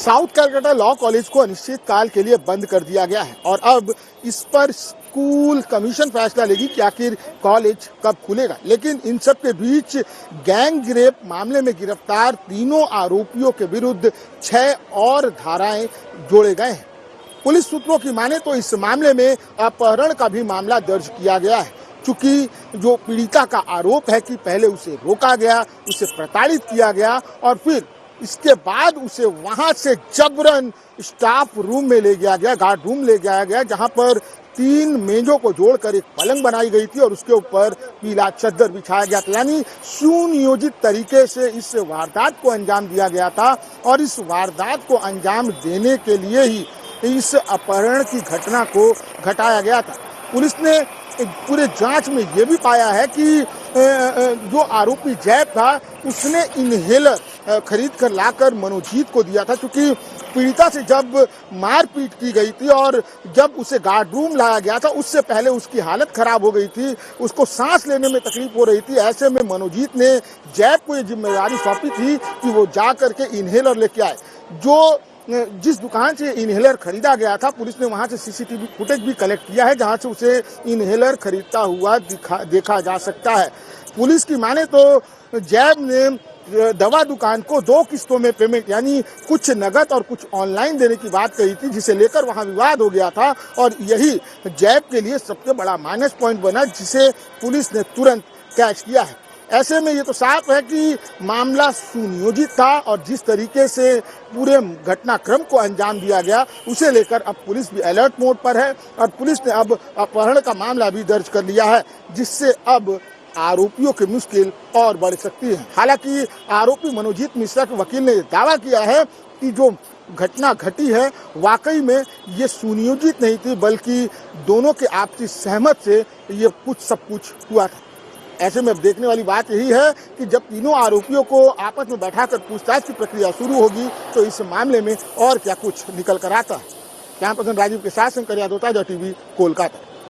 South Calcutta law college को अनिश्चितकाल के लिए बंद कर दिया गया है और अब इस पर स्कूल कमीशन फैसला लेगी कि आखिर कॉलेज कब खुलेगा। लेकिन इन सब के बीच गैंग रेप मामले में गिरफ्तार तीनों आरोपियों के विरुद्ध 6 और धाराएं जोड़े गए हैं। पुलिस सूत्रों की माने तो इस मामले में अपहरण का भी मामला दर्ज किया गया है, चूंकि जो पीड़िता का आरोप है कि पहले उसे रोका गया, उसे प्रताड़ित किया गया और फिर इसके बाद उसे वहां से जबरन स्टाफ रूम में ले गया, गार्ड रूम ले जाया गया, जहां पर 3 मेजों को जोड़कर एक पलंग बनाई गई थी और उसके ऊपर पीला चद्दर बिछाया गया था। यानी सुनियोजित तरीके से इस वारदात को अंजाम दिया गया था और इस वारदात को अंजाम देने के लिए ही इस अपहरण की घटना को घटाया गया था। पुलिस ने पूरे जांच में ये भी पाया है कि जो आरोपी जैब था उसने इनहेलर खरीद कर लाकर मनोजीत को दिया था, क्योंकि पीड़िता से जब मारपीट की गई थी और जब उसे गार्ड रूम लाया गया था उससे पहले उसकी हालत खराब हो गई थी, उसको सांस लेने में तकलीफ हो रही थी। ऐसे में मनोजीत ने जैब को ये जिम्मेदारी सौंपी थी कि वो जा करके इनहेलर लेके आए। जिस दुकान से इनहेलर खरीदा गया था, पुलिस ने वहां से सीसीटीवी फुटेज भी कलेक्ट किया है, जहां से उसे इनहेलर खरीदता हुआ देखा जा सकता है। पुलिस की माने तो जैब ने दवा दुकान को 2 किस्तों में पेमेंट यानी कुछ नगद और कुछ ऑनलाइन देने की बात कही थी, जिसे लेकर वहां विवाद हो गया था और यही जैब के लिए सबसे बड़ा माइनस पॉइंट बना, जिसे पुलिस ने तुरंत कैच किया है। ऐसे में ये तो साफ है कि मामला सुनियोजित था और जिस तरीके से पूरे घटनाक्रम को अंजाम दिया गया उसे लेकर अब पुलिस भी अलर्ट मोड पर है और पुलिस ने अब अपहरण का मामला भी दर्ज कर लिया है, जिससे अब आरोपियों की मुश्किल और बढ़ सकती है। हालांकि आरोपी मनोजीत मिश्रा के वकील ने दावा किया है कि जो घटना घटी है वाकई में ये सुनियोजित नहीं थी, बल्कि दोनों के आपसी सहमत से ये सब कुछ हुआ था। ऐसे में अब देखने वाली बात यही है कि जब तीनों आरोपियों को आपस में बैठाकर पूछताछ की प्रक्रिया शुरू होगी तो इस मामले में और क्या कुछ निकल कर आता है। कैमरा पर्सन राजीव के साथ शंकर यादव, ताजा टीवी, कोलकाता।